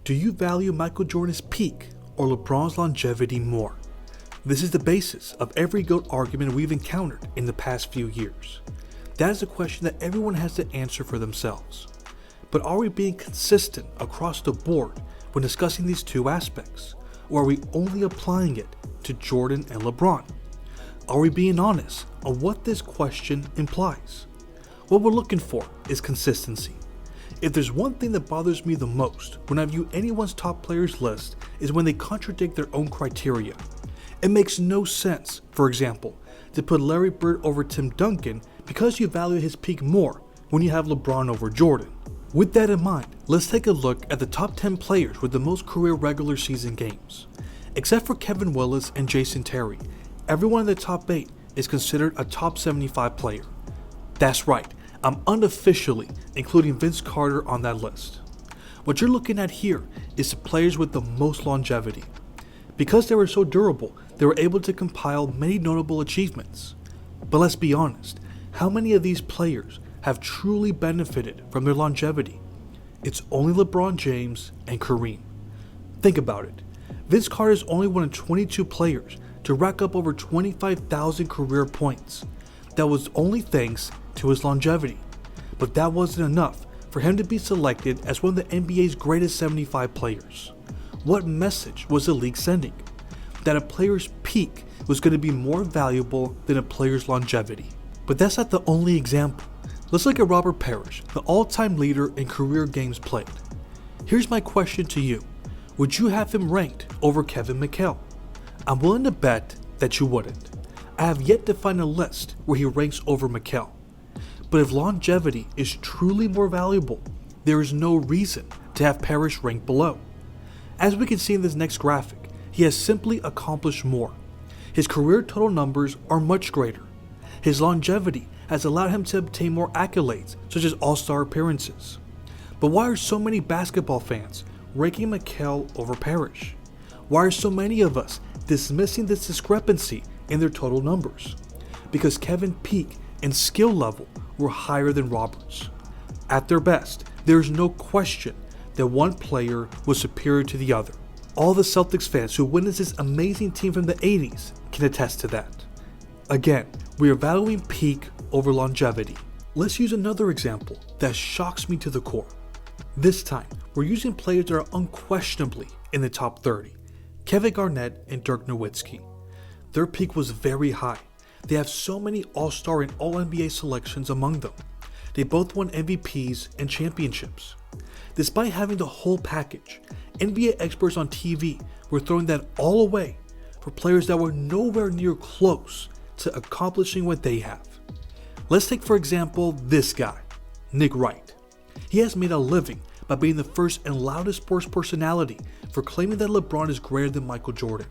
Do you value Michael Jordan's peak or LeBron's longevity more? This is the basis of every GOAT argument we've encountered in the past few years. That is a question that everyone has to answer for themselves. But are we being consistent across the board when discussing these two aspects? Or are we only applying it to Jordan and LeBron? Are we being honest on what this question implies? What we're looking for is consistency. If there's one thing that bothers me the most when I view anyone's top players list is when they contradict their own criteria. It makes no sense, for example, to put Larry Bird over Tim Duncan because you value his peak more when you have LeBron over Jordan. With that in mind, let's take a look at the top 10 players with the most career regular season games. Except for Kevin Willis and Jason Terry, everyone in the top 8 is considered a top 75 player. That's right, I'm unofficially including Vince Carter on that list. What you're looking at here is the players with the most longevity. Because they were so durable, they were able to compile many notable achievements. But let's be honest, how many of these players have truly benefited from their longevity? It's only LeBron James and Kareem. Think about it. Vince Carter is only one of 22 players to rack up over 25,000 career points. That was only thanks to his longevity. But that wasn't enough for him to be selected as one of the NBA's greatest 75 players. What message was the league sending? That a player's peak was going to be more valuable than a player's longevity. But that's not the only example. Let's look at Robert Parrish, the all-time leader in career games played. Here's my question to you. Would you have him ranked over Kevin McHale? I'm willing to bet that you wouldn't. I have yet to find a list where he ranks over McHale. But if longevity is truly more valuable, there is no reason to have Parrish ranked below. As we can see in this next graphic, he has simply accomplished more. His career total numbers are much greater. His longevity has allowed him to obtain more accolades, such as all-star appearances. But why are so many basketball fans ranking McHale over Parrish? Why are so many of us dismissing this discrepancy in their total numbers? Because Kevin's peak and skill level were higher than Robert's. At their best, there is no question that one player was superior to the other. All the Celtics fans who witnessed this amazing team from the 80s can attest to that. Again, we are valuing peak over longevity. Let's use another example that shocks me to the core. This time, we're using players that are unquestionably in the top 30. Kevin Garnett and Dirk Nowitzki. Their peak was very high. They have so many All-Star and All-NBA selections among them. They both won MVPs and championships. Despite having the whole package, NBA experts on TV were throwing that all away for players that were nowhere near close to accomplishing what they have. Let's take for example this guy, Nick Wright. He has made a living by being the first and loudest sports personality for claiming that LeBron is greater than Michael Jordan.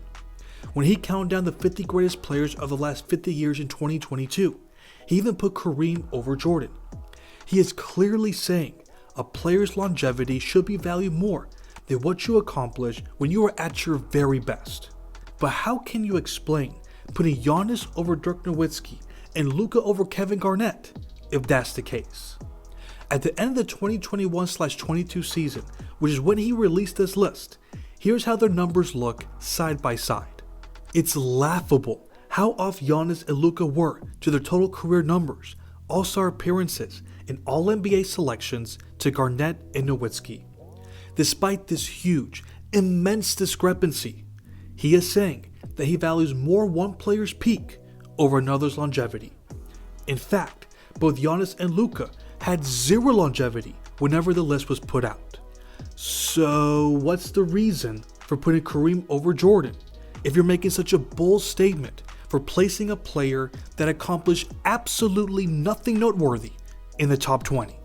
When he counted down the 50 greatest players of the last 50 years in 2022, he even put Kareem over Jordan. He is clearly saying a player's longevity should be valued more than what you accomplish when you are at your very best. But how can you explain putting Giannis over Dirk Nowitzki and Luka over Kevin Garnett if that's the case? At the end of the 2021/22 season, which is when he released this list, here's how their numbers look side by side. It's laughable how off Giannis and Luka were to their total career numbers, all-star appearances, and all-NBA selections to Garnett and Nowitzki. Despite this huge, immense discrepancy, he is saying that he values more one player's peak over another's longevity. In fact, both Giannis and Luka had zero longevity whenever the list was put out. So what's the reason for putting Kareem over Jordan if you're making such a bold statement for placing a player that accomplished absolutely nothing noteworthy in the top 20?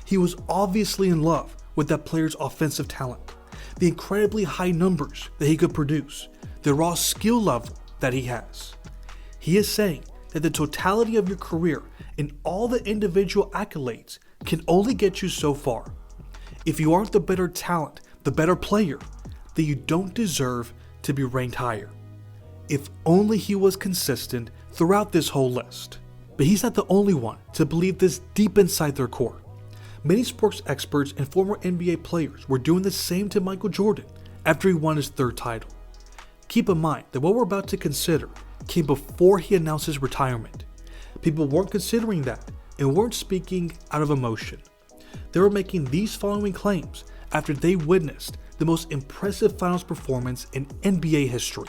He was obviously in love with that player's offensive talent, the incredibly high numbers that he could produce, the raw skill level that he has. He is saying that the totality of your career and all the individual accolades can only get you so far. If you aren't the better talent, the better player, then you don't deserve to be ranked higher. If only he was consistent throughout this whole list. But he's not the only one to believe this deep inside their core. Many sports experts and former NBA players were doing the same to Michael Jordan after he won his third title. Keep in mind that what we're about to consider came before he announced his retirement. People weren't considering that and weren't speaking out of emotion. They were making these following claims after they witnessed the most impressive finals performance in NBA history.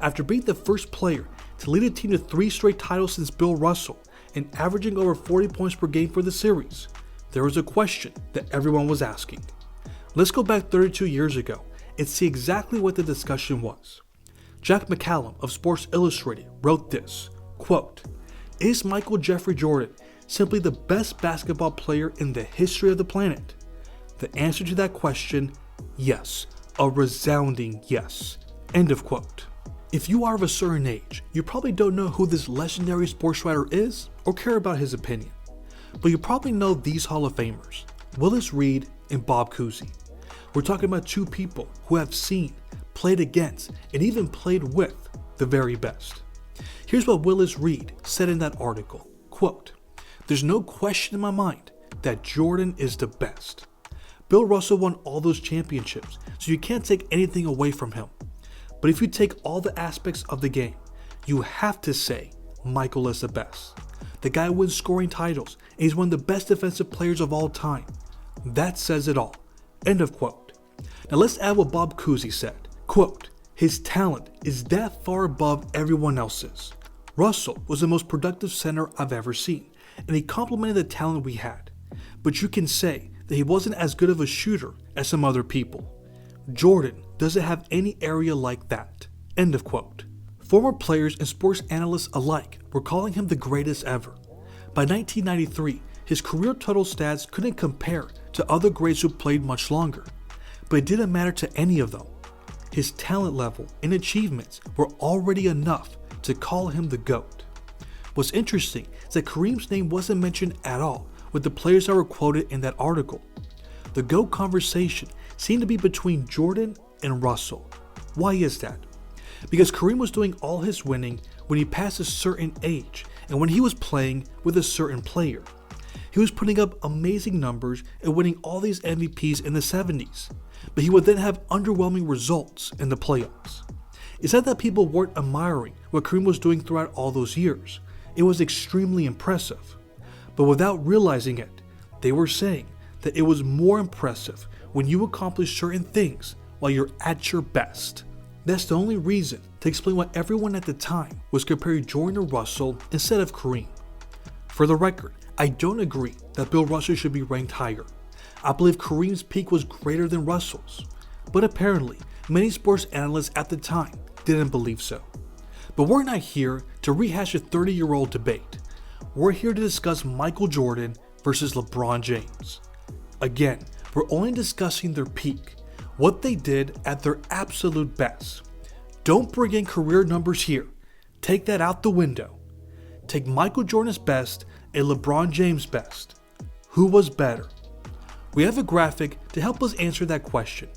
After being the first player to lead a team to 3 straight titles since Bill Russell and averaging over 40 points per game for the series, there was a question that everyone was asking. Let's go back 32 years ago and see exactly what the discussion was. Jack McCallum of Sports Illustrated wrote this, quote, "Is Michael Jeffrey Jordan simply the best basketball player in the history of the planet?" The answer to that question, yes, a resounding yes. End of quote. If you are of a certain age, you probably don't know who this legendary sports writer is or care about his opinion. But you probably know these Hall of Famers, Willis Reed and Bob Cousy. We're talking about 2 people who have seen, played against, and even played with the very best. Here's what Willis Reed said in that article, quote, "There's no question in my mind that Jordan is the best. Bill Russell won all those championships, so you can't take anything away from him. But if you take all the aspects of the game, you have to say Michael is the best. The guy wins scoring titles, and he's one of the best defensive players of all time. That says it all." End of quote. Now let's add what Bob Cousy said. Quote, "His talent is that far above everyone else's. Russell was the most productive center I've ever seen, and he complemented the talent we had. But you can say that he wasn't as good of a shooter as some other people. Jordan doesn't have any area like that." End of quote. Former players and sports analysts alike were calling him the greatest ever. By 1993, his career total stats couldn't compare to other greats who played much longer, but it didn't matter to any of them. His talent level and achievements were already enough to call him the GOAT. What's interesting is that Kareem's name wasn't mentioned at all with the players that were quoted in that article. The GOAT conversation seemed to be between Jordan and Russell. Why is that? Because Kareem was doing all his winning when he passed a certain age and when he was playing with a certain player. He was putting up amazing numbers and winning all these MVPs in the 70s, but he would then have underwhelming results in the playoffs. It's not that people weren't admiring what Kareem was doing throughout all those years. It was extremely impressive. But without realizing it, they were saying that it was more impressive when you accomplish certain things while you're at your best. That's the only reason to explain why everyone at the time was comparing Jordan to Russell instead of Kareem. For the record, I don't agree that Bill Russell should be ranked higher. I believe Kareem's peak was greater than Russell's, but apparently many sports analysts at the time didn't believe so. But we're not here to rehash a 30-year-old debate. We're here to discuss Michael Jordan versus LeBron James. Again, we're only discussing their peak, what they did at their absolute best. Don't bring in career numbers here. Take that out the window. Take Michael Jordan's best and LeBron James' best. Who was better? We have a graphic to help us answer that question.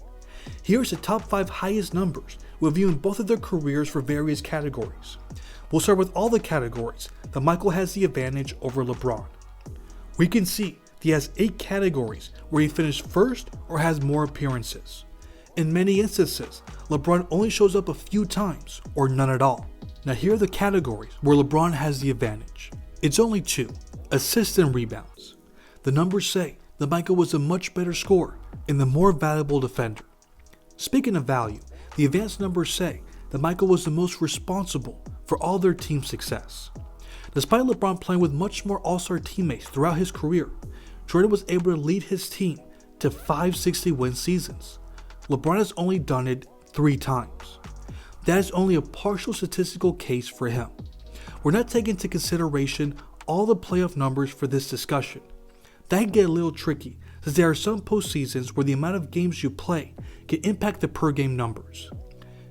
Here's the top 5 highest numbers reviewing both of their careers for various categories. We'll start with all the categories that Michael has the advantage over LeBron. We can see he has 8 categories where he finished first or has more appearances. In many instances, LeBron only shows up a few times or none at all. Now here are the categories where LeBron has the advantage. It's only 2, assists and rebounds. The numbers say that Michael was a much better scorer and the more valuable defender. Speaking of value, the advanced numbers say that Michael was the most responsible for all their team success. Despite LeBron playing with much more all-star teammates throughout his career, Jordan was able to lead his team to 5 60-win seasons. LeBron has only done it 3 times. That is only a partial statistical case for him. We're not taking into consideration all the playoff numbers for this discussion. That can get a little tricky, since there are some postseasons where the amount of games you play can impact the per game numbers.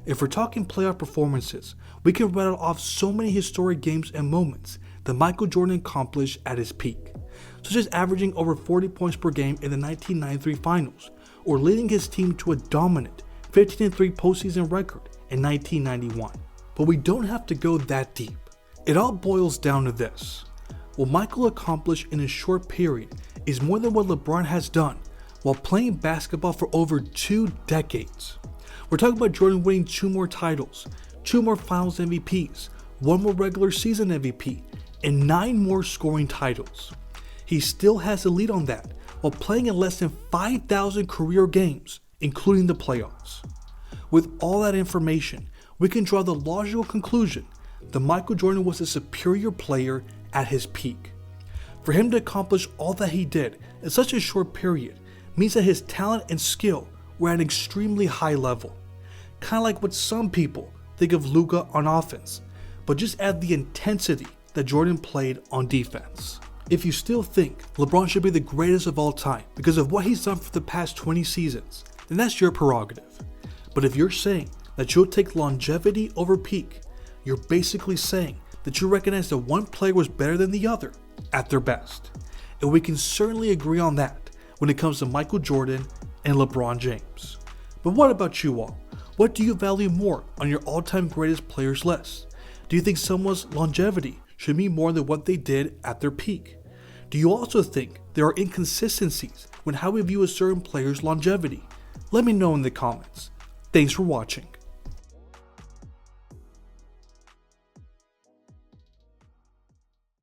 If we're talking playoff performances, we can rattle off so many historic games and moments that Michael Jordan accomplished at his peak, such as averaging over 40 points per game in the 1993 finals, or leading his team to a dominant 15-3 postseason record in 1991. But we don't have to go that deep. It all boils down to this. What Michael accomplished in a short period is more than what LeBron has done while playing basketball for over 2 decades. We're talking about Jordan winning 2 more titles, 2 more Finals MVPs, 1 more regular season MVP, and 9 more scoring titles. He still has the lead on that while playing in less than 5,000 career games, including the playoffs. With all that information, we can draw the logical conclusion that Michael Jordan was a superior player at his peak. For him to accomplish all that he did in such a short period means that his talent and skill were at an extremely high level. Kind of like what some people think of Luka on offense, but just add the intensity that Jordan played on defense. If you still think LeBron should be the greatest of all time because of what he's done for the past 20 seasons, then that's your prerogative. But if you're saying that you'll take longevity over peak, you're basically saying that you recognize that one player was better than the other at their best. And we can certainly agree on that when it comes to Michael Jordan and LeBron James. But what about you all? What do you value more on your all-time greatest players list? Do you think someone's longevity should mean more than what they did at their peak? Do you also think there are inconsistencies when how we view a certain player's longevity? Let me know in the comments. Thanks for watching.